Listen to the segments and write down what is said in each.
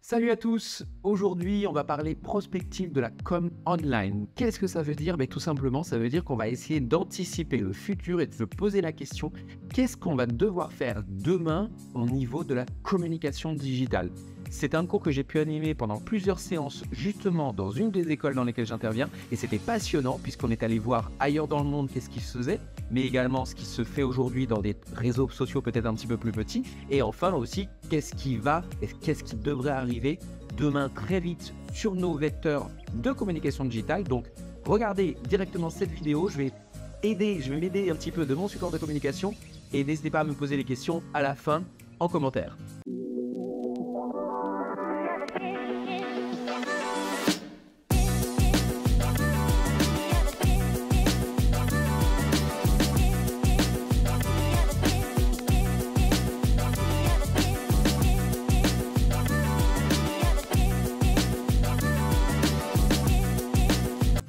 Salut à tous, aujourd'hui on va parler prospective de la com online. Qu'est-ce que ça veut dire? Tout simplement ça veut dire qu'on va essayer d'anticiper le futur et de se poser la question qu'est-ce qu'on va devoir faire demain au niveau de la communication digitale. C'est un cours que j'ai pu animer pendant plusieurs séances justement dans une des écoles dans lesquelles j'interviens et c'était passionnant puisqu'on est allé voir ailleurs dans le monde qu'est-ce qui se faisait, mais également ce qui se fait aujourd'hui dans des réseaux sociaux peut-être un petit peu plus petits et enfin aussi qu'est-ce qui devrait arriver demain très vite sur nos vecteurs de communication digitale. Donc regardez directement cette vidéo, je vais m'aider un petit peu de mon support de communication et n'hésitez pas à me poser les questions à la fin en commentaire.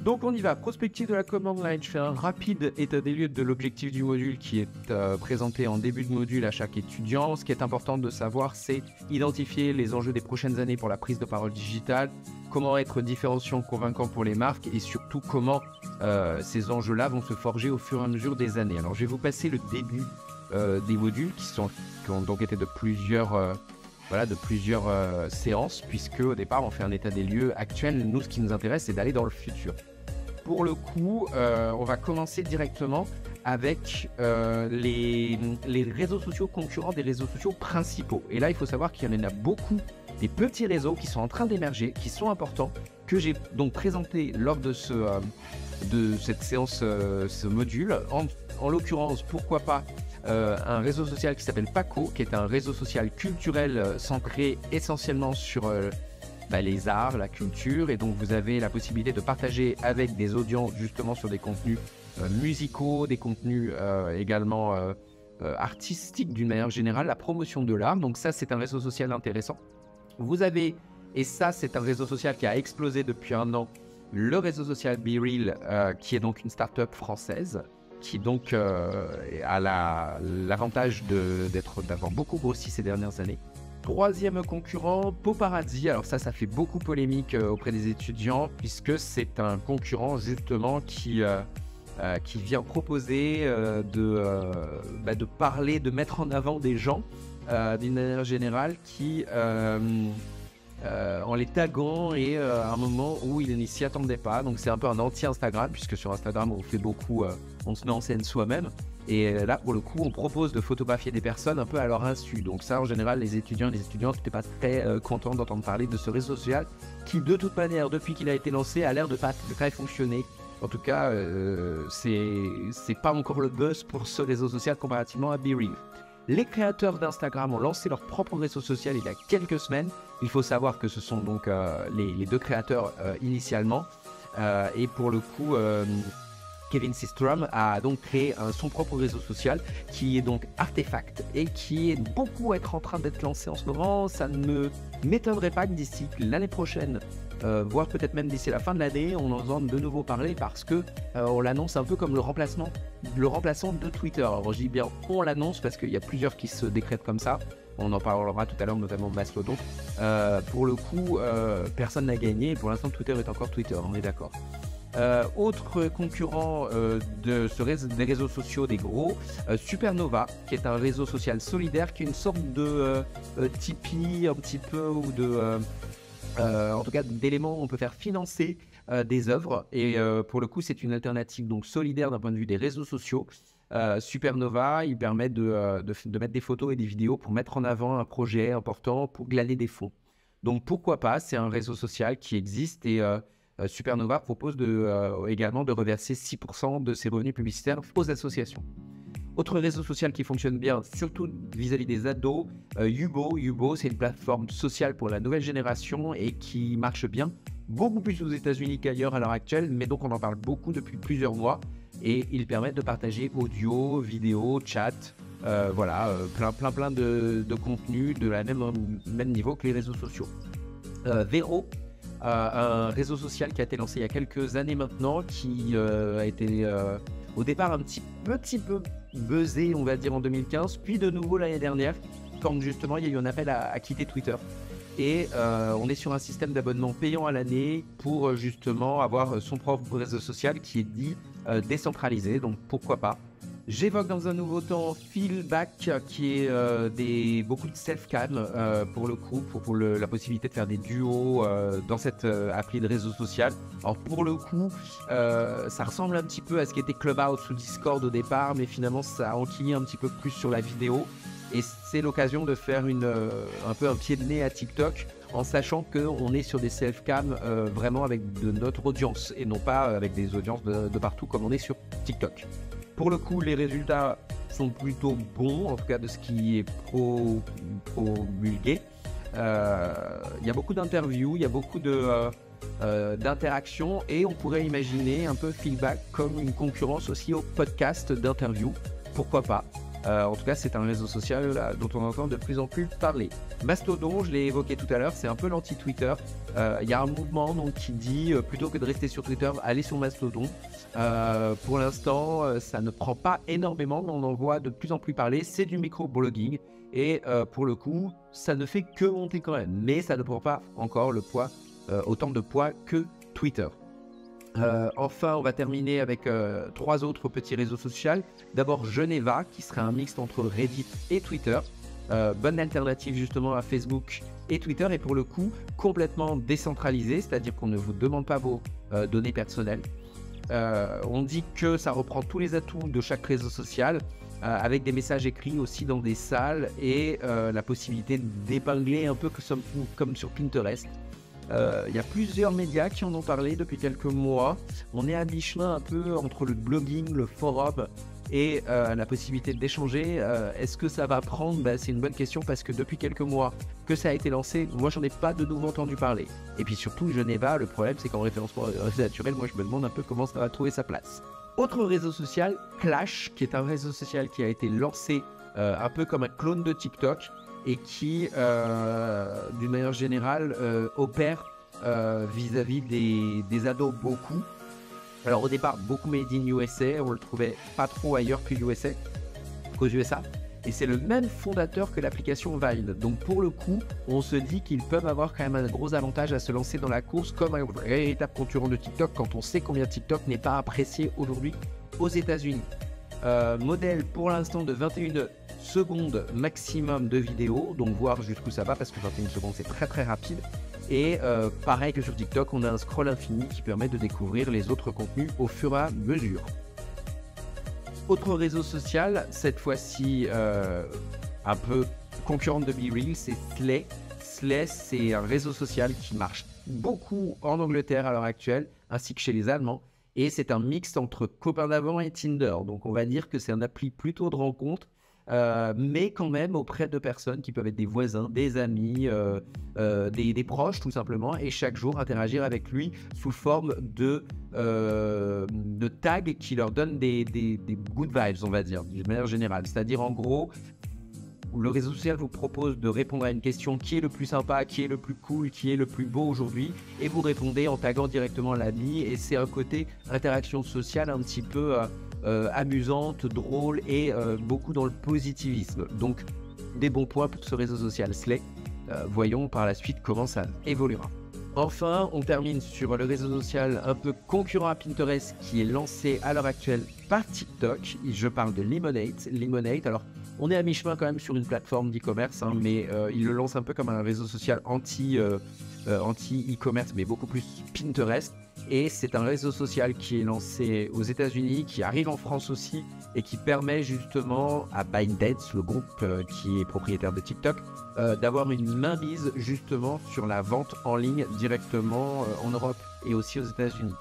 Donc on y va, prospective de la com online, je fais un rapide état des lieux de l'objectif du module qui est présenté en début de module à chaque étudiant. Ce qui est important de savoir, c'est identifier les enjeux des prochaines années pour la prise de parole digitale, comment être différenciant, convaincant pour les marques et surtout comment ces enjeux-là vont se forger au fur et à mesure des années. Alors je vais vous passer le début des modules qui ont donc été de plusieurs séances, puisque au départ on fait un état des lieux actuel. Nous, ce qui nous intéresse, c'est d'aller dans le futur. Pour le coup, on va commencer directement avec les réseaux sociaux concurrents des réseaux sociaux principaux. Et là, il faut savoir qu'il y en a beaucoup, des petits réseaux qui sont en train d'émerger, qui sont importants, que j'ai donc présenté lors de cette séance, ce module. En l'occurrence, pourquoi pas un réseau social qui s'appelle Paco, qui est un réseau social culturel centré essentiellement sur les arts, la culture, et donc vous avez la possibilité de partager avec des audiences justement sur des contenus musicaux, des contenus également artistiques d'une manière générale, la promotion de l'art. Donc ça, c'est un réseau social intéressant. Vous avez, et ça c'est un réseau social qui a explosé depuis un an, le réseau social BeReal, qui est donc une start-up française, qui donc a l'avantage d'avoir beaucoup grossi ces dernières années. Troisième concurrent, Poparazzi. Alors ça fait beaucoup polémique auprès des étudiants, puisque c'est un concurrent justement qui vient proposer de parler, de mettre en avant des gens d'une manière générale qui... en les taguant et à un moment où ils ne s'y attendaient pas. Donc c'est un peu un anti-Instagram, puisque sur Instagram on fait beaucoup, on se met en scène soi-même. Et là pour le coup on propose de photographier des personnes un peu à leur insu. Donc ça en général les étudiants et les étudiantes n'étaient pas très contents d'entendre parler de ce réseau social qui de toute manière depuis qu'il a été lancé a l'air de pas très fonctionner. En tout cas c'est pas encore le buzz pour ce réseau social comparativement à BeReal. Les créateurs d'Instagram ont lancé leur propre réseau social il y a quelques semaines. Il faut savoir que ce sont donc les deux créateurs initialement. Et pour le coup, Kevin Systrom a donc créé son propre réseau social qui est donc Artefact et qui est beaucoup en train d'être lancé en ce moment. Ça ne m'étonnerait pas que d'ici l'année prochaine, voire peut-être même d'ici la fin de l'année, on en entende de nouveau parler parce que on l'annonce un peu comme le remplaçant de Twitter. Alors je dis bien on l'annonce parce qu'il y a plusieurs qui se décrètent comme ça. On en parlera tout à l'heure, notamment Mastodon. Pour le coup, personne n'a gagné. Pour l'instant, Twitter est encore Twitter, on est d'accord. Autre concurrent des réseaux sociaux des gros, Supernova, qui est un réseau social solidaire, qui est une sorte de Tipeee un petit peu, ou en tout cas d'éléments où on peut faire financer des œuvres. Et pour le coup, c'est une alternative donc solidaire d'un point de vue des réseaux sociaux. Supernova, il permet de mettre des photos et des vidéos pour mettre en avant un projet important, pour glaner des fonds. Donc pourquoi pas, c'est un réseau social qui existe et Supernova propose également de reverser 6% de ses revenus publicitaires aux associations. Autre réseau social qui fonctionne bien, surtout vis-à-vis des ados, Yubo. Yubo, c'est une plateforme sociale pour la nouvelle génération et qui marche bien, beaucoup plus aux États-Unis qu'ailleurs à l'heure actuelle, mais donc on en parle beaucoup depuis plusieurs mois. Et ils permettent de partager audio, vidéo, chat, plein de contenus de la même niveau que les réseaux sociaux. Vero, un réseau social qui a été lancé il y a quelques années maintenant, qui a été au départ un petit peu buzzé, on va dire, en 2015, puis de nouveau l'année dernière, quand justement il y a eu un appel à quitter Twitter. Et on est sur un système d'abonnement payant à l'année pour justement avoir son propre réseau social qui est dit décentralisé, donc pourquoi pas. J'évoque dans un nouveau temps Feelback qui est beaucoup de self-cam pour le coup, pour la possibilité de faire des duos dans cette appli de réseau social. Alors pour le coup, ça ressemble un petit peu à ce qui était Clubhouse ou Discord au départ, mais finalement ça a enquillé un petit peu plus sur la vidéo. Et c'est l'occasion de faire un peu un pied de nez à TikTok en sachant qu'on est sur des self-cam vraiment avec de notre audience et non pas avec des audiences de partout comme on est sur TikTok. Pour le coup, les résultats sont plutôt bons, en tout cas de ce qui est promulgué. Il y a beaucoup d'interviews, il y a beaucoup d'interactions et on pourrait imaginer un peu Feelback comme une concurrence aussi au podcast d'interviews. Pourquoi pas? En tout cas, c'est un réseau social dont on entend de plus en plus parler. Mastodon, je l'ai évoqué tout à l'heure, c'est un peu l'anti-Twitter. Il y a un mouvement donc, qui dit plutôt que de rester sur Twitter, allez sur Mastodon. Pour l'instant, ça ne prend pas énormément, mais on en voit de plus en plus parler. C'est du micro-blogging et pour le coup, ça ne fait que monter quand même. Mais ça ne prend pas encore autant de poids que Twitter. Enfin, on va terminer avec 3 autres petits réseaux sociaux. D'abord Geneva, qui serait un mix entre Reddit et Twitter. Bonne alternative justement à Facebook et Twitter, et pour le coup, complètement décentralisé, c'est-à-dire qu'on ne vous demande pas vos données personnelles. On dit que ça reprend tous les atouts de chaque réseau social, avec des messages écrits aussi dans des salles et la possibilité d'épingler un peu comme sur Pinterest. Il y a plusieurs médias qui en ont parlé depuis quelques mois. On est à mi-chemin un peu entre le blogging, le forum et la possibilité d'échanger. Est-ce que ça va prendre? C'est une bonne question parce que depuis quelques mois que ça a été lancé, moi j'en ai pas de nouveau entendu parler. Et puis surtout Geneva, le problème c'est qu'en référencement naturel, moi je me demande un peu comment ça va trouver sa place. Autre réseau social, Clash, qui est un réseau social qui a été lancé un peu comme un clone de TikTok et qui, d'une manière générale, opère vis-à-vis des ados beaucoup. Alors au départ, beaucoup made in USA, on le trouvait pas trop ailleurs qu'aux USA. Et c'est le même fondateur que l'application Vine. Donc pour le coup, on se dit qu'ils peuvent avoir quand même un gros avantage à se lancer dans la course comme un véritable concurrent de TikTok quand on sait combien TikTok n'est pas apprécié aujourd'hui aux États-Unis. Modèle pour l'instant de 21 secondes maximum de vidéo, donc voir jusqu'où ça va parce que 21 secondes c'est très très rapide. Et pareil que sur TikTok, on a un scroll infini qui permet de découvrir les autres contenus au fur et à mesure. Autre réseau social, cette fois-ci un peu concurrente de BeReal, c'est Slay. Slay, c'est un réseau social qui marche beaucoup en Angleterre à l'heure actuelle, ainsi que chez les Allemands. Et c'est un mix entre copains d'avant et Tinder. Donc on va dire que c'est un appli plutôt de rencontre, mais quand même auprès de personnes qui peuvent être des voisins, des amis, des proches tout simplement, et chaque jour interagir avec lui sous forme de tags qui leur donnent des good vibes, on va dire, d'une manière générale. C'est-à-dire en gros, le réseau social vous propose de répondre à une question: qui est le plus sympa, qui est le plus cool, qui est le plus beau aujourd'hui, et vous répondez en taguant directement l'ami, et c'est un côté interaction sociale un petit peu amusante, drôle et beaucoup dans le positivisme. Donc des bons points pour ce réseau social Slay. Voyons par la suite comment ça évoluera. Enfin, on termine sur le réseau social un peu concurrent à Pinterest qui est lancé à l'heure actuelle par TikTok. Je parle de Lemonade. Lemonade, alors on est à mi-chemin quand même sur une plateforme d'e-commerce, mais il le lance un peu comme un réseau social anti-e-commerce, mais beaucoup plus Pinterest. Et c'est un réseau social qui est lancé aux États-Unis, qui arrive en France aussi, et qui permet justement à ByteDance, le groupe qui est propriétaire de TikTok, d'avoir une mainmise justement sur la vente en ligne directement en Europe et aussi aux États-Unis.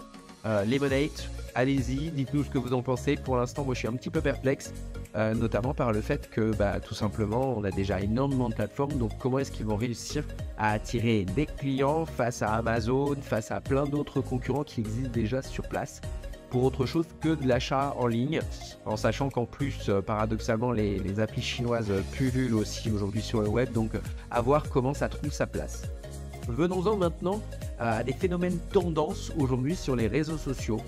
Lemonade, allez-y, dites-nous ce que vous en pensez. Pour l'instant, moi je suis un petit peu perplexe, notamment par le fait que tout simplement on a déjà énormément de plateformes, donc comment est-ce qu'ils vont réussir à attirer des clients face à Amazon, face à plein d'autres concurrents qui existent déjà sur place pour autre chose que de l'achat en ligne, en sachant qu'en plus paradoxalement les applis chinoises pullulent aussi aujourd'hui sur le web, donc à voir comment ça trouve sa place. Venons-en maintenant à des phénomènes tendances aujourd'hui sur les réseaux sociaux.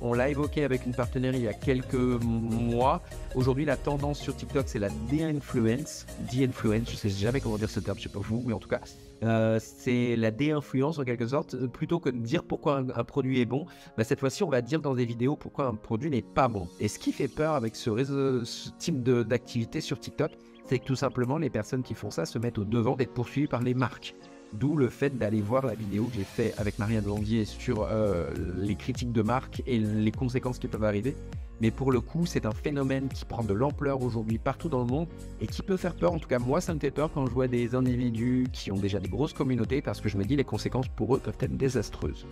On l'a évoqué avec une partenaire il y a quelques mois. Aujourd'hui, la tendance sur TikTok, c'est la de-influence. De-influence, je ne sais jamais comment dire ce terme, je ne sais pas vous, mais en tout cas, C'est la déinfluence en quelque sorte. Plutôt que de dire pourquoi un produit est bon, bah, cette fois-ci on va dire dans des vidéos pourquoi un produit n'est pas bon. Et ce qui fait peur avec ce type d'activité sur TikTok, c'est que tout simplement les personnes qui font ça se mettent au devant d'être poursuivies par les marques. D'où le fait d'aller voir la vidéo que j'ai fait avec Marianne Landier sur les critiques de marque et les conséquences qui peuvent arriver. Mais pour le coup, c'est un phénomène qui prend de l'ampleur aujourd'hui partout dans le monde et qui peut faire peur. En tout cas, moi, ça me fait peur quand je vois des individus qui ont déjà des grosses communautés parce que je me dis les conséquences pour eux peuvent être désastreuses.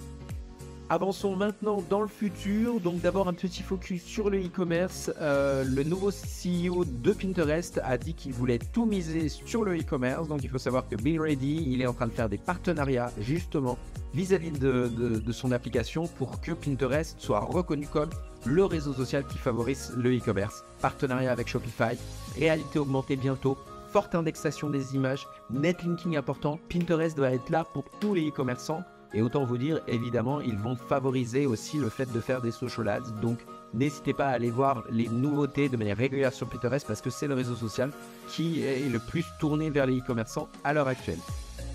Avançons maintenant dans le futur. Donc d'abord un petit focus sur le e-commerce. Le nouveau CEO de Pinterest a dit qu'il voulait tout miser sur le e-commerce. Donc il faut savoir que Bill Ready, il est en train de faire des partenariats justement vis-à-vis de son application pour que Pinterest soit reconnu comme le réseau social qui favorise le e-commerce. Partenariat avec Shopify, réalité augmentée bientôt, forte indexation des images, netlinking important. Pinterest doit être là pour tous les e-commerçants. Et autant vous dire, évidemment, ils vont favoriser aussi le fait de faire des social ads. Donc, n'hésitez pas à aller voir les nouveautés de manière régulière sur Pinterest parce que c'est le réseau social qui est le plus tourné vers les e-commerçants à l'heure actuelle.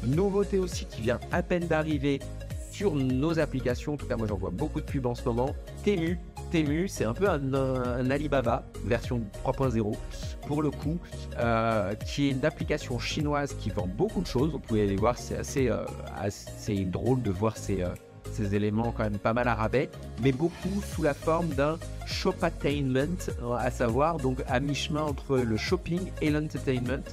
Nouveauté aussi qui vient à peine d'arriver sur nos applications. En tout cas, moi, j'en vois beaucoup de pubs en ce moment. Temu. Temu, c'est un peu un Alibaba version 3.0 pour le coup, qui est une application chinoise qui vend beaucoup de choses. Vous pouvez aller voir, c'est assez drôle de voir ces éléments quand même pas mal à rabais, mais beaucoup sous la forme d'un shopatainment, à savoir donc à mi-chemin entre le shopping et l'entertainment.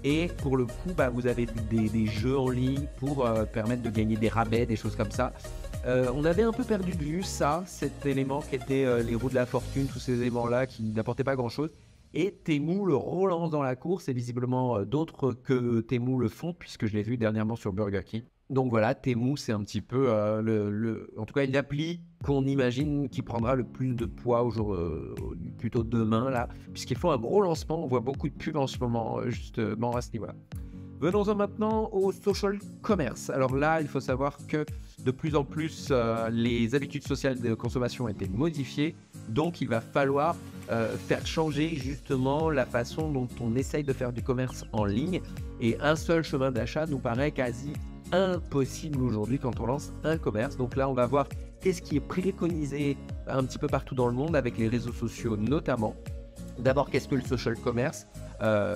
Et pour le coup, vous avez des jeux en ligne pour permettre de gagner des rabais, des choses comme ça. On avait un peu perdu de vue cet élément qui était les roues de la fortune, tous ces éléments-là qui n'apportaient pas grand-chose. Et Temu le relance dans la course et visiblement d'autres que Temu le font puisque je l'ai vu dernièrement sur Burger King. Donc voilà, Temu c'est un petit peu en tout cas une appli qu'on imagine qui prendra le plus de poids plutôt demain là, puisqu'ils font un gros lancement. On voit beaucoup de pubs en ce moment justement à ce niveau-là. Venons-en maintenant au social commerce. Alors là, il faut savoir que de plus en plus, les habitudes sociales de consommation ont été modifiées. Donc, il va falloir faire changer justement la façon dont on essaye de faire du commerce en ligne. Et un seul chemin d'achat nous paraît quasi impossible aujourd'hui quand on lance un commerce. Donc là, on va voir qu'est-ce qui est préconisé un petit peu partout dans le monde avec les réseaux sociaux notamment. D'abord, qu'est-ce que le social commerce ?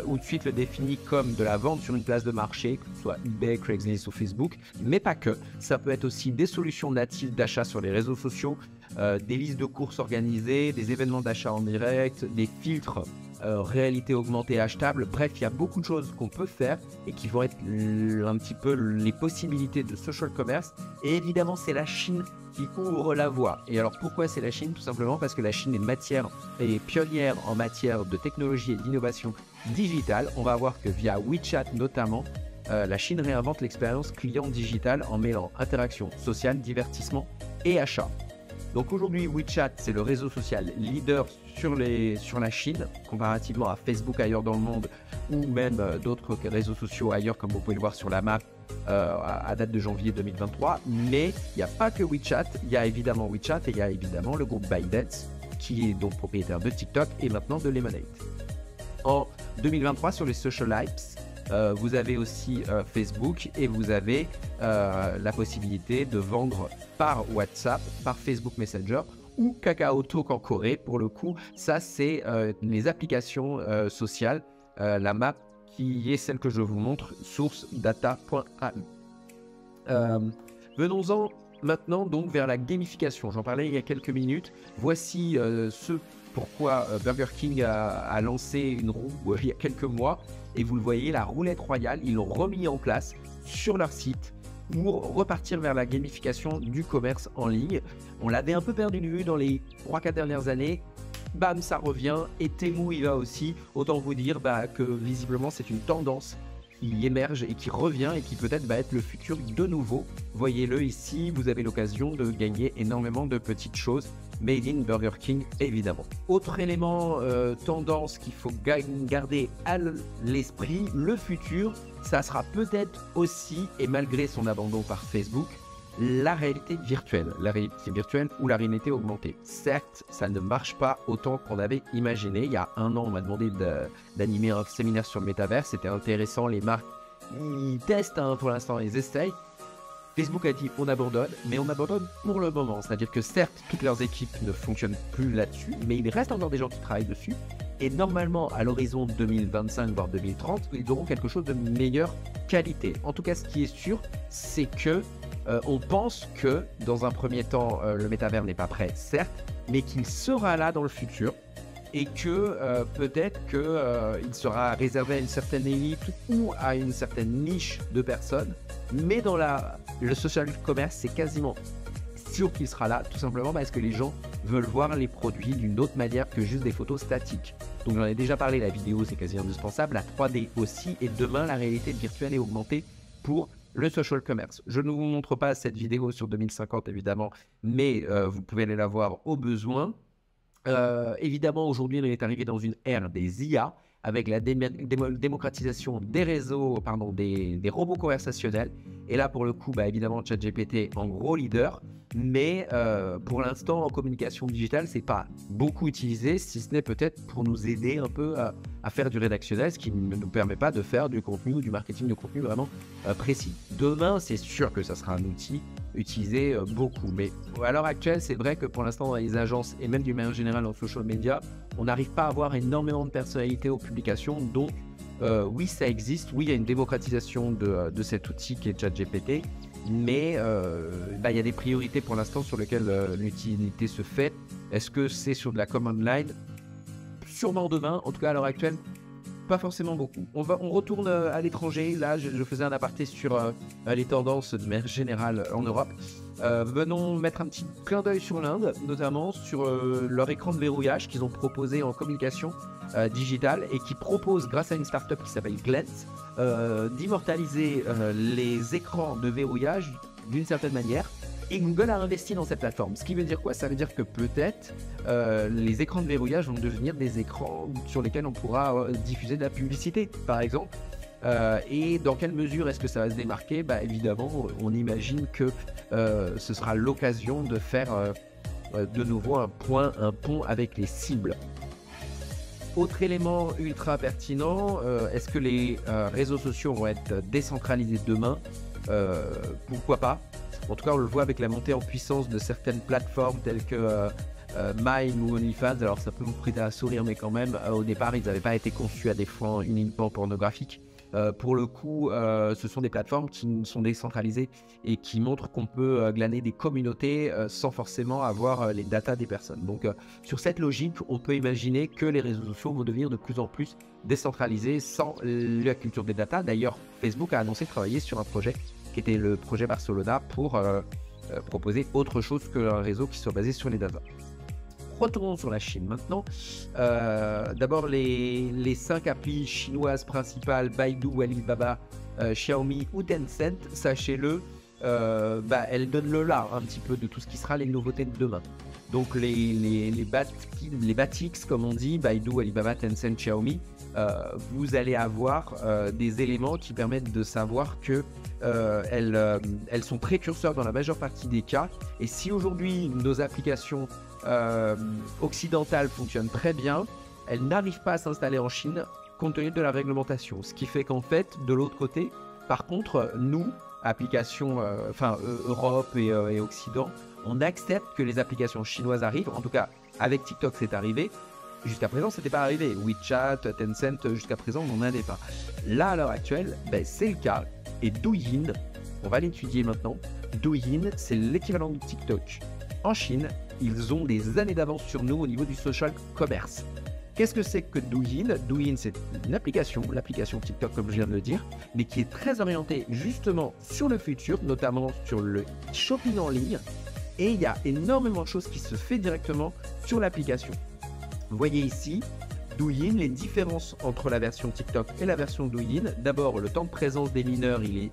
Ou de suite le définit comme de la vente sur une place de marché, que ce soit eBay, Craigslist ou Facebook, mais pas que. Ça peut être aussi des solutions natives d'achat sur les réseaux sociaux, des listes de courses organisées, des événements d'achat en direct, des filtres réalité augmentée achetable. Bref, il y a beaucoup de choses qu'on peut faire et qui vont être un petit peu les possibilités de social commerce. Et évidemment, c'est la Chine qui ouvre la voie. Et alors pourquoi c'est la Chine? Tout simplement parce que la Chine est pionnière en matière de technologie et d'innovation digitale. On va voir que via WeChat notamment, la Chine réinvente l'expérience client digitale en mêlant interaction sociale, divertissement et achat. Donc aujourd'hui, WeChat, c'est le réseau social leader sur la Chine, comparativement à Facebook ailleurs dans le monde, ou même d'autres réseaux sociaux ailleurs, comme vous pouvez le voir sur la map, à date de janvier 2023. Mais il n'y a pas que WeChat, il y a évidemment WeChat et il y a évidemment le groupe ByteDance, qui est donc propriétaire de TikTok et maintenant de Lemonade. En 2023, sur les social apps, vous avez aussi Facebook et vous avez la possibilité de vendre par WhatsApp, par Facebook Messenger ou KakaoTalk en Corée. Pour le coup, ça c'est les applications sociales, la map qui est celle que je vous montre, source data.ai. Venons-en maintenant donc vers la gamification. J'en parlais il y a quelques minutes. Voici ce pourquoi Burger King a lancé une roue il y a quelques mois. Et vous le voyez, la roulette royale, ils l'ont remis en place sur leur site pour repartir vers la gamification du commerce en ligne. On l'avait un peu perdu de vue dans les 3-4 dernières années. Bam, ça revient et Temu y va aussi. Autant vous dire que visiblement c'est une tendance qui émerge et qui revient et qui peut-être va être le futur de nouveau. Voyez-le ici, vous avez l'occasion de gagner énormément de petites choses. Made in Burger King, évidemment. Autre élément tendance qu'il faut garder à l'esprit, le futur, ça sera peut-être aussi, et malgré son abandon par Facebook, la réalité virtuelle. La réalité virtuelle ou la réalité augmentée. Certes, ça ne marche pas autant qu'on avait imaginé. Il y a un an, on m'a demandé d'animer un séminaire sur le métavers. C'était intéressant, les marques ils testent hein, pour l'instant, ils essayent. Facebook a dit on abandonne, mais on abandonne pour le moment. C'est-à-dire que certes, toutes leurs équipes ne fonctionnent plus là-dessus, mais il reste encore des gens qui travaillent dessus. Et normalement, à l'horizon 2025, voire 2030, ils auront quelque chose de meilleure qualité. En tout cas, ce qui est sûr, c'est que on pense que, dans un premier temps, le métavers n'est pas prêt, certes, mais qu'il sera là dans le futur. Et que peut-être qu'il sera réservé à une certaine élite ou à une certaine niche de personnes. Mais dans le social commerce, c'est quasiment sûr qu'il sera là, tout simplement parce que les gens veulent voir les produits d'une autre manière que juste des photos statiques. Donc j'en ai déjà parlé, la vidéo c'est quasi indispensable, la 3D aussi, et demain la réalité virtuelle est augmentée pour le social commerce. Je ne vous montre pas cette vidéo sur 2050 évidemment, mais vous pouvez aller la voir au besoin. Évidemment, aujourd'hui, on est arrivé dans une ère des IA avec la démocratisation des réseaux, des robots conversationnels. Et là, pour le coup, évidemment, ChatGPT en gros leader. Mais pour l'instant, en communication digitale, c'est pas beaucoup utilisé, si ce n'est peut-être pour nous aider un peu à faire du rédactionnel, ce qui ne nous permet pas de faire du contenu ou du marketing de contenu vraiment précis. Demain, c'est sûr que ça sera un outil utilisé beaucoup. Mais à l'heure actuelle, c'est vrai que pour l'instant, dans les agences et même d'une manière générale en social media, on n'arrive pas à avoir énormément de personnalités aux publications. Donc, oui, ça existe. Oui, il y a une démocratisation de cet outil qui est ChatGPT. Mais il y a des priorités pour l'instant sur lesquelles l'utilité se fait. Est-ce que c'est sur de la command line? Sûrement demain. En tout cas, à l'heure actuelle, pas forcément beaucoup. On retourne à l'étranger. Là, je faisais un aparté sur les tendances de manière générale en Europe. Venons mettre un petit clin d'œil sur l'Inde, notamment sur leur écran de verrouillage qu'ils ont proposé en communication digitale et qui propose, grâce à une startup qui s'appelle Glance, d'immortaliser les écrans de verrouillage d'une certaine manière. Et Google a investi dans cette plateforme. Ce qui veut dire quoi? Ça veut dire que peut-être les écrans de verrouillage vont devenir des écrans sur lesquels on pourra diffuser de la publicité, par exemple. Et dans quelle mesure est-ce que ça va se démarquer? Évidemment, on imagine que ce sera l'occasion de faire de nouveau un pont avec les cibles. Autre élément ultra pertinent, est-ce que les réseaux sociaux vont être décentralisés demain? Pourquoi pas? En tout cas, on le voit avec la montée en puissance de certaines plateformes telles que Mime ou OnlyFans. Alors ça peut vous prêter à sourire, mais quand même, au départ, ils n'avaient pas été conçus à des fins uniquement pornographiques. Pour le coup, ce sont des plateformes qui sont décentralisées et qui montrent qu'on peut glaner des communautés sans forcément avoir les datas des personnes. Donc sur cette logique, on peut imaginer que les réseaux sociaux vont devenir de plus en plus décentralisés sans la culture des datas. D'ailleurs, Facebook a annoncé travailler sur un projet qui était le projet Barcelona pour proposer autre chose qu'un réseau qui soit basé sur les datas. Retournons sur la Chine maintenant. D'abord, les 5 applis chinoises principales, Baidu, Alibaba, Xiaomi ou Tencent, sachez-le, elles donnent le là un petit peu de tout ce qui sera les nouveautés de demain. Donc les BATX, comme on dit, Baidu, Alibaba, Tencent, Xiaomi, vous allez avoir des éléments qui permettent de savoir que elles sont précurseurs dans la majeure partie des cas. Et si aujourd'hui nos applications occidentales fonctionnent très bien, elles n'arrivent pas à s'installer en Chine compte tenu de la réglementation. Ce qui fait qu'en fait, de l'autre côté, par contre, nous, applications, Europe et Occident, on accepte que les applications chinoises arrivent. En tout cas, avec TikTok, c'est arrivé. Jusqu'à présent, c'était pas arrivé. WeChat, Tencent, jusqu'à présent, on n'en avait pas. Là, à l'heure actuelle, c'est le cas. Et Douyin, on va l'étudier maintenant. Douyin, c'est l'équivalent de TikTok. En Chine, ils ont des années d'avance sur nous au niveau du social commerce. Qu'est-ce que c'est que Douyin? Douyin, c'est une application, l'application TikTok comme je viens de le dire, mais qui est très orientée justement sur le futur, notamment sur le shopping en ligne. Et il y a énormément de choses qui se fait directement sur l'application. Vous voyez ici, Douyin, les différences entre la version TikTok et la version Douyin. D'abord, le temps de présence des mineurs, il est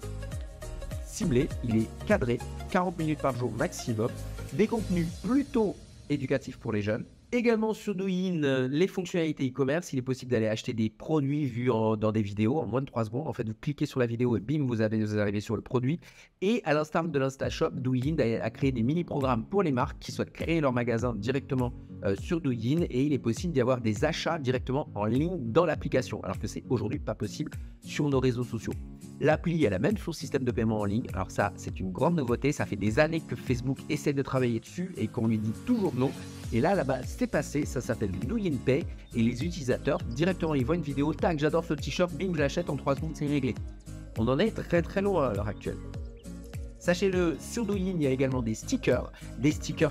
ciblé, il est cadré, 40 minutes par jour maximum. Des contenus plutôt éducatifs pour les jeunes. Également sur Douyin, les fonctionnalités e-commerce, il est possible d'aller acheter des produits vus dans des vidéos en moins de 3 secondes. En fait, vous cliquez sur la vidéo et bim, vous arrivez sur le produit. Et à l'instar de l'InstaShop, Douyin a créé des mini-programmes pour les marques qui souhaitent créer leur magasin directement sur Douyin. Et il est possible d'y avoir des achats directement en ligne dans l'application, alors que c'est aujourd'hui pas possible sur nos réseaux sociaux. L'appli, elle a même son système de paiement en ligne. Alors ça, c'est une grande nouveauté. Ça fait des années que Facebook essaie de travailler dessus et qu'on lui dit toujours non. Et là-bas, c'est passé. Ça s'appelle Douyin Pay. Et les utilisateurs, directement, ils voient une vidéo. Tac, j'adore ce t-shirt. Bim, je l'achète en 3 secondes, c'est réglé. On en est très très loin à l'heure actuelle. Sachez-le, sur Douyin, il y a également des stickers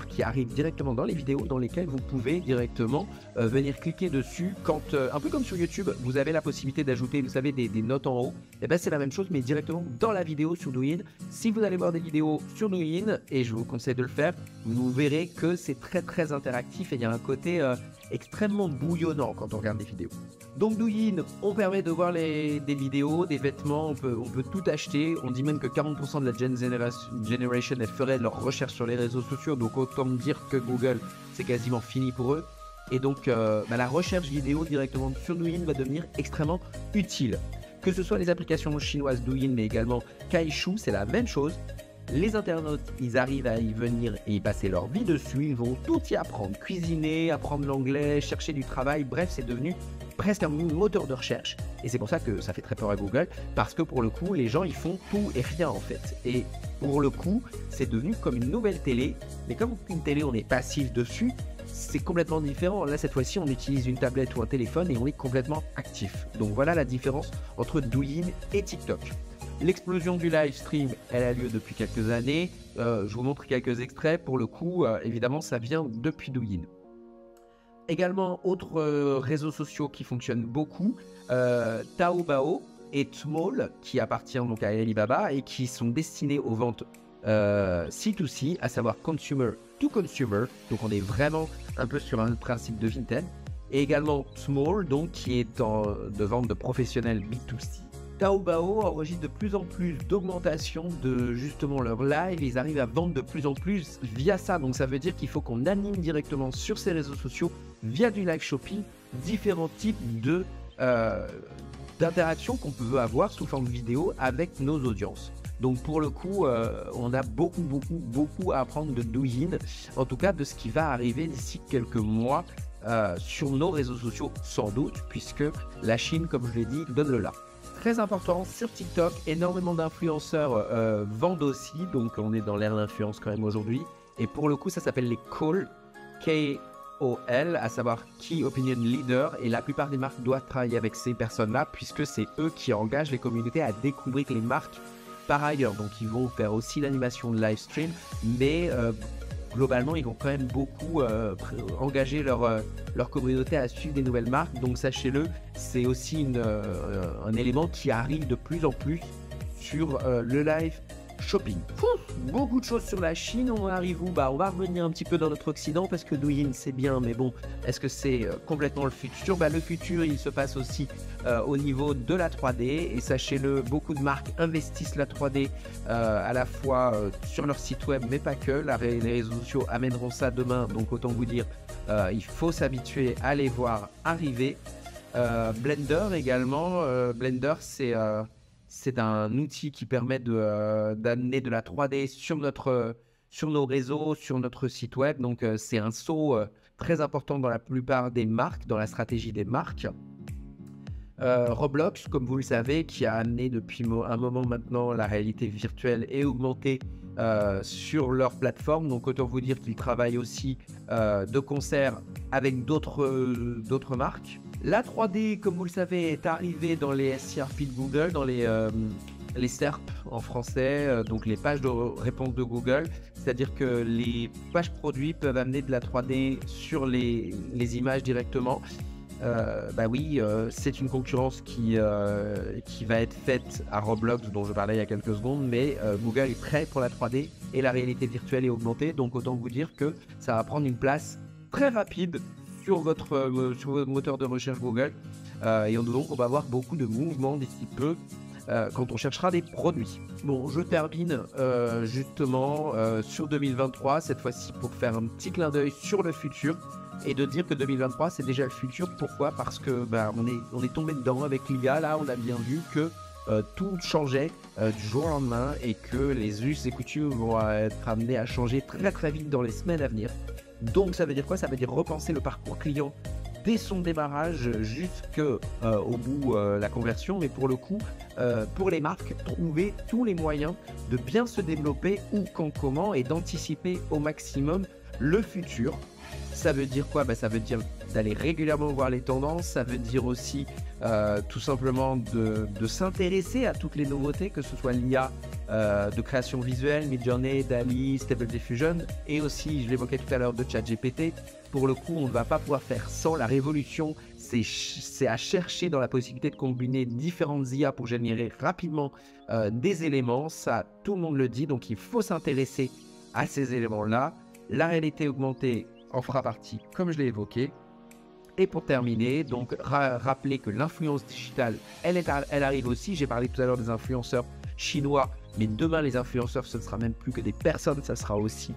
qui arrivent directement dans les vidéos dans lesquelles vous pouvez directement venir cliquer dessus quand, un peu comme sur YouTube, vous avez la possibilité d'ajouter, vous savez, des notes en haut. Et ben c'est la même chose, mais directement dans la vidéo sur Douyin. Si vous allez voir des vidéos sur Douyin, et je vous conseille de le faire, vous verrez que c'est très interactif et il y a un côté extrêmement bouillonnant quand on regarde des vidéos. Donc Douyin, on permet de voir des vidéos, des vêtements, on peut tout acheter. On dit même que 40% de la Generation elle ferait leurs recherches sur les réseaux sociaux, donc autant dire que Google, c'est quasiment fini pour eux. Et donc la recherche vidéo directement sur Douyin va devenir extrêmement utile. Que ce soit les applications chinoises Douyin, mais également Kaishu, c'est la même chose. Les internautes, ils arrivent à y venir et y passer leur vie dessus, ils vont tout y apprendre, cuisiner, apprendre l'anglais, chercher du travail, bref, c'est devenu presque un moteur de recherche. Et c'est pour ça que ça fait très peur à Google, parce que pour le coup, les gens, ils font tout et rien en fait. Et pour le coup, c'est devenu comme une nouvelle télé, mais comme une télé, on est passif dessus, c'est complètement différent. Là, cette fois-ci, on utilise une tablette ou un téléphone et on est complètement actif. Donc voilà la différence entre Douyin et TikTok. L'explosion du live stream, elle a lieu depuis quelques années. Je vous montre quelques extraits. Pour le coup, évidemment, ça vient depuis Douyin. Également, autres réseaux sociaux qui fonctionnent beaucoup, Taobao et Tmall, qui appartiennent donc à Alibaba et qui sont destinés aux ventes C2C, à savoir consumer to consumer. Donc on est vraiment un peu sur un principe de Vinted. Et également Tmall, donc qui est de vente de professionnels B2C. Taobao enregistre de plus en plus d'augmentation de justement leur live, ils arrivent à vendre de plus en plus via ça, donc ça veut dire qu'il faut qu'on anime directement sur ces réseaux sociaux via du live shopping différents types d'interactions qu'on peut avoir sous forme vidéo avec nos audiences. Donc pour le coup, on a beaucoup à apprendre de Douyin, en tout cas de ce qui va arriver d'ici quelques mois sur nos réseaux sociaux sans doute, puisque la Chine, comme je l'ai dit, donne le là. Très important, sur TikTok, énormément d'influenceurs vendent aussi, donc on est dans l'ère d'influence quand même aujourd'hui. Et pour le coup, ça s'appelle les KOL, K-O-L, à savoir Key Opinion Leader. Et la plupart des marques doivent travailler avec ces personnes-là, puisque c'est eux qui engagent les communautés à découvrir les marques par ailleurs. Donc ils vont faire aussi l'animation de live stream, mais globalement, ils vont quand même beaucoup engager leur communauté à suivre des nouvelles marques. Donc sachez-le, c'est aussi un élément qui arrive de plus en plus sur le live shopping. Beaucoup de choses sur la Chine. On arrive où? On va revenir un petit peu dans notre Occident parce que Douyin c'est bien, mais bon, est-ce que c'est complètement le futur? Le futur, il se passe aussi au niveau de la 3D. Et sachez-le, beaucoup de marques investissent la 3D à la fois sur leur site web, mais pas que. Les réseaux sociaux amèneront ça demain, donc autant vous dire, il faut s'habituer à les voir arriver. Blender également. Blender, c'est un outil qui permet d'amener de la 3D sur nos réseaux, sur notre site web. Donc, c'est un saut très important dans la plupart des marques, dans la stratégie des marques. Roblox, comme vous le savez, qui a amené depuis un moment maintenant la réalité virtuelle et augmentée sur leur plateforme. Donc, autant vous dire qu'ils travaillent aussi de concert avec d'autres marques. La 3D, comme vous le savez, est arrivée dans les SERP de Google, dans les SERP en français, donc les pages de réponse de Google. C'est-à-dire que les pages produits peuvent amener de la 3D sur les images directement. C'est une concurrence qui va être faite à Roblox, dont je parlais il y a quelques secondes, mais Google est prêt pour la 3D et la réalité virtuelle est augmentée. Donc autant vous dire que ça va prendre une place très rapide sur votre moteur de recherche Google et donc on va avoir beaucoup de mouvements d'ici peu quand on cherchera des produits. Bon, je termine justement sur 2023, cette fois-ci pour faire un petit clin d'œil sur le futur et de dire que 2023 c'est déjà le futur. Pourquoi? Parce que on est tombé dedans avec l'IA. Là on a bien vu que tout changeait du jour au lendemain et que les us et coutumes vont être amenés à changer très vite dans les semaines à venir. Donc ça veut dire quoi? Ça veut dire repenser le parcours client dès son démarrage jusqu'au bout la conversion, mais pour le coup, pour les marques, trouver tous les moyens de bien se développer où, quand, comment et d'anticiper au maximum le futur. Ça veut dire quoi? Ça veut dire d'aller régulièrement voir les tendances, ça veut dire aussi tout simplement de s'intéresser à toutes les nouveautés, que ce soit l'IA de création visuelle, Midjourney, DALL-E, Stable Diffusion, et aussi, je l'évoquais tout à l'heure, de ChatGPT. Pour le coup, on ne va pas pouvoir faire sans. La révolution, c'est à chercher dans la possibilité de combiner différentes IA pour générer rapidement des éléments. Ça, tout le monde le dit, donc il faut s'intéresser à ces éléments-là. La réalité augmentée en fera partie, comme je l'ai évoqué. Et pour terminer, donc rappeler que l'influence digitale, elle arrive aussi. J'ai parlé tout à l'heure des influenceurs chinois, mais demain les influenceurs, ce ne sera même plus que des personnes, ça sera aussi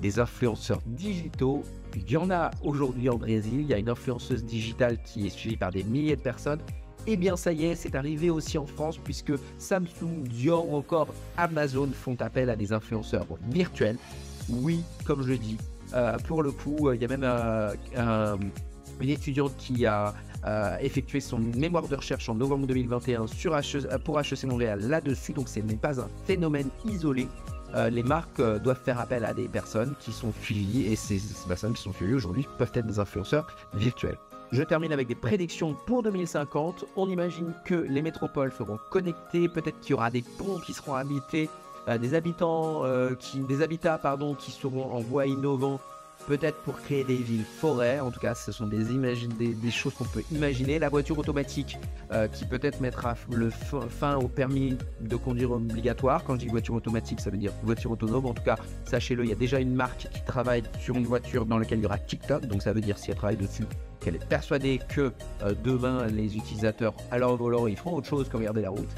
des influenceurs digitaux. Il y en a aujourd'hui en Brésil, il y a une influenceuse digitale qui est suivie par des milliers de personnes. Et bien ça y est, c'est arrivé aussi en France, puisque Samsung, Dior ou encore Amazon font appel à des influenceurs virtuels. Oui, comme je le dis, pour le coup, il y a même une étudiante qui a effectué son mémoire de recherche en novembre 2021 pour HEC Montréal là-dessus, donc ce n'est pas un phénomène isolé. Les marques doivent faire appel à des personnes qui sont suivies, et ces personnes qui sont suivies aujourd'hui peuvent être des influenceurs virtuels. Je termine avec des prédictions pour 2050. On imagine que les métropoles seront connectées, peut-être qu'il y aura des ponts qui seront habités, des habitats qui seront en voies innovantes, peut-être pour créer des villes-forêts. En tout cas, ce sont des choses qu'on peut imaginer. La voiture automatique qui peut-être mettra fin au permis de conduire obligatoire. Quand je dis voiture automatique, ça veut dire voiture autonome. En tout cas, sachez-le, il y a déjà une marque qui travaille sur une voiture dans laquelle il y aura TikTok. Donc ça veut dire, si elle travaille dessus, qu'elle est persuadée que demain, les utilisateurs, à leur volant, ils feront autre chose que regarder la route.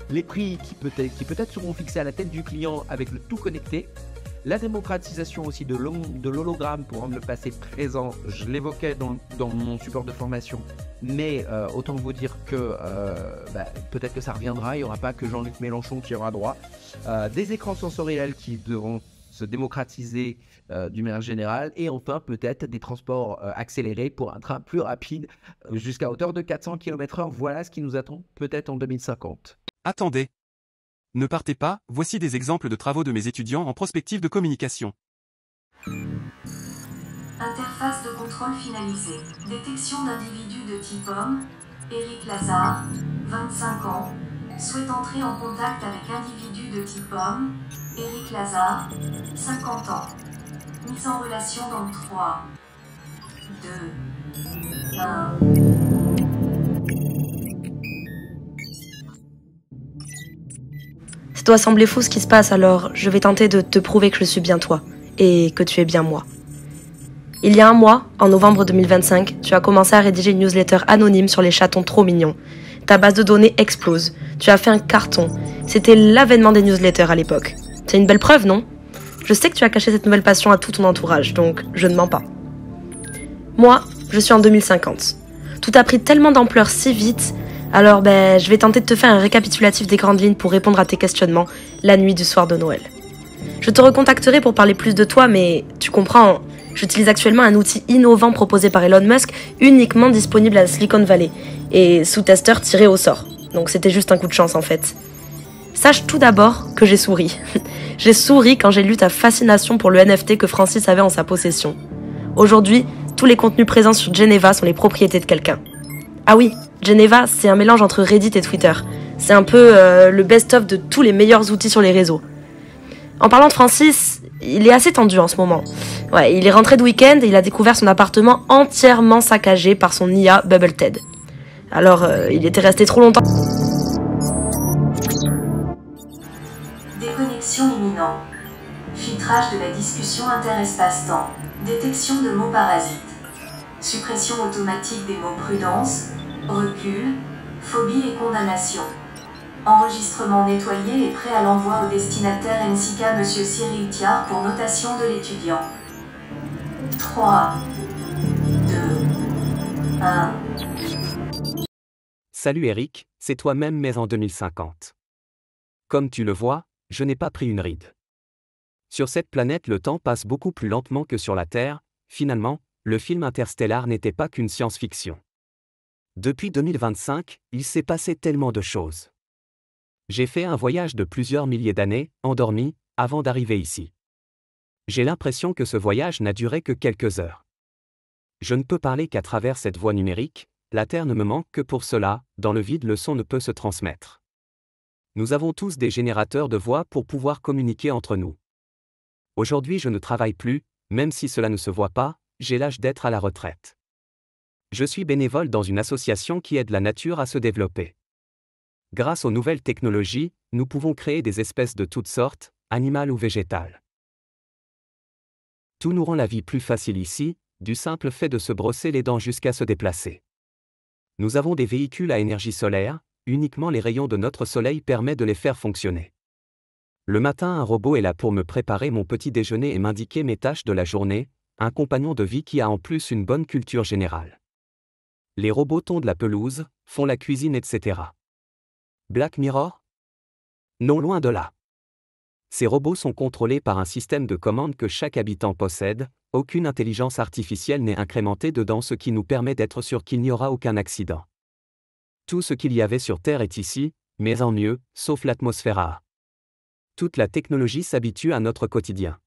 Les prix qui peut-être seront fixés à la tête du client avec le tout connecté. La démocratisation aussi de l'hologramme pour rendre le passé présent, je l'évoquais dans mon support de formation, mais autant vous dire que peut-être que ça reviendra, il n'y aura pas que Jean-Luc Mélenchon qui aura droit. Des écrans sensoriels qui devront se démocratiser d'une manière générale, et enfin peut-être des transports accélérés pour un train plus rapide jusqu'à hauteur de 400 km/h. Voilà ce qui nous attend peut-être en 2050. Attendez. Ne partez pas, voici des exemples de travaux de mes étudiants en prospective de communication. Interface de contrôle finalisée. Détection d'individus de type homme. Éric Lazare, 25 ans. Souhaite entrer en contact avec individu de type homme. Éric Lazare, 50 ans. Mise en relation dans 3, 2, 1. Ça doit sembler fou ce qui se passe, alors je vais tenter de te prouver que je suis bien toi, et que tu es bien moi. Il y a un mois, en novembre 2025, tu as commencé à rédiger une newsletter anonyme sur les chatons trop mignons. Ta base de données explose, tu as fait un carton. C'était l'avènement des newsletters à l'époque. C'est une belle preuve, non? Je sais que tu as caché cette nouvelle passion à tout ton entourage, donc je ne mens pas. Moi, je suis en 2050. Tout a pris tellement d'ampleur si vite. Alors je vais tenter de te faire un récapitulatif des grandes lignes pour répondre à tes questionnements la nuit du soir de Noël. Je te recontacterai pour parler plus de toi, mais tu comprends, j'utilise actuellement un outil innovant proposé par Elon Musk, uniquement disponible à Silicon Valley, et sous testeur tiré au sort. Donc c'était juste un coup de chance en fait. Sache tout d'abord que j'ai souri. J'ai souri quand j'ai lu ta fascination pour le NFT que Francis avait en sa possession. Aujourd'hui, tous les contenus présents sur Geneva sont les propriétés de quelqu'un. Ah oui, Geneva, c'est un mélange entre Reddit et Twitter. C'est un peu le best-of de tous les meilleurs outils sur les réseaux. En parlant de Francis, il est assez tendu en ce moment. Ouais, il est rentré de week-end et il a découvert son appartement entièrement saccagé par son IA Bubble Ted. Alors, il était resté trop longtemps. Déconnexion imminente. Filtrage de la discussion interespace-temps. Détection de mots parasites. Suppression automatique des mots prudence, recul, phobie et condamnation. Enregistrement nettoyé et prêt à l'envoi au destinataire MCK Monsieur Cyril Thiard pour notation de l'étudiant. 3, 2, 1. Salut Eric, c'est toi-même mais en 2050. Comme tu le vois, je n'ai pas pris une ride. Sur cette planète le temps passe beaucoup plus lentement que sur la Terre, finalement, le film Interstellar n'était pas qu'une science-fiction. Depuis 2025, il s'est passé tellement de choses. J'ai fait un voyage de plusieurs milliers d'années, endormi, avant d'arriver ici. J'ai l'impression que ce voyage n'a duré que quelques heures. Je ne peux parler qu'à travers cette voie numérique, la Terre ne me manque que pour cela, dans le vide le son ne peut se transmettre. Nous avons tous des générateurs de voix pour pouvoir communiquer entre nous. Aujourd'hui je ne travaille plus, même si cela ne se voit pas, j'ai l'âge d'être à la retraite. Je suis bénévole dans une association qui aide la nature à se développer. Grâce aux nouvelles technologies, nous pouvons créer des espèces de toutes sortes, animales ou végétales. Tout nous rend la vie plus facile ici, du simple fait de se brosser les dents jusqu'à se déplacer. Nous avons des véhicules à énergie solaire, uniquement les rayons de notre soleil permettent de les faire fonctionner. Le matin, un robot est là pour me préparer mon petit déjeuner et m'indiquer mes tâches de la journée, un compagnon de vie qui a en plus une bonne culture générale. Les robots tondent la pelouse, font la cuisine, etc. Black Mirror? Non, loin de là. Ces robots sont contrôlés par un système de commande que chaque habitant possède, aucune intelligence artificielle n'est incrémentée dedans, ce qui nous permet d'être sûr qu'il n'y aura aucun accident. Tout ce qu'il y avait sur Terre est ici, mais en mieux, sauf l'atmosphère A. Toute la technologie s'habitue à notre quotidien.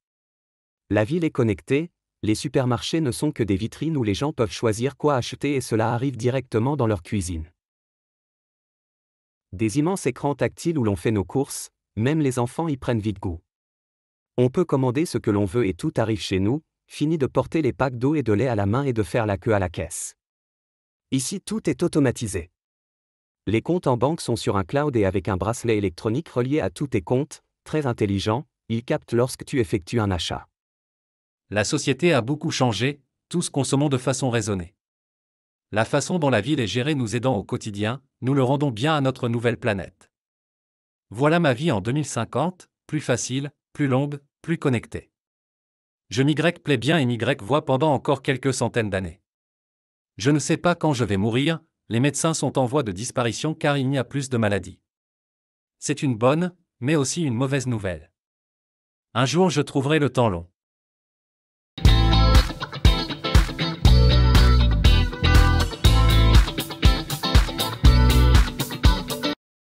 La ville est connectée, les supermarchés ne sont que des vitrines où les gens peuvent choisir quoi acheter et cela arrive directement dans leur cuisine. Des immenses écrans tactiles où l'on fait nos courses, même les enfants y prennent vite goût. On peut commander ce que l'on veut et tout arrive chez nous, fini de porter les packs d'eau et de lait à la main et de faire la queue à la caisse. Ici tout est automatisé. Les comptes en banque sont sur un cloud et avec un bracelet électronique relié à tous tes comptes, très intelligent, il capte lorsque tu effectues un achat. La société a beaucoup changé, tous consommons de façon raisonnée. La façon dont la ville est gérée nous aidant au quotidien, nous le rendons bien à notre nouvelle planète. Voilà ma vie en 2050, plus facile, plus longue, plus connectée. Je plais bien et vois pendant encore quelques centaines d'années. Je ne sais pas quand je vais mourir, les médecins sont en voie de disparition car il n'y a plus de maladies. C'est une bonne, mais aussi une mauvaise nouvelle. Un jour je trouverai le temps long.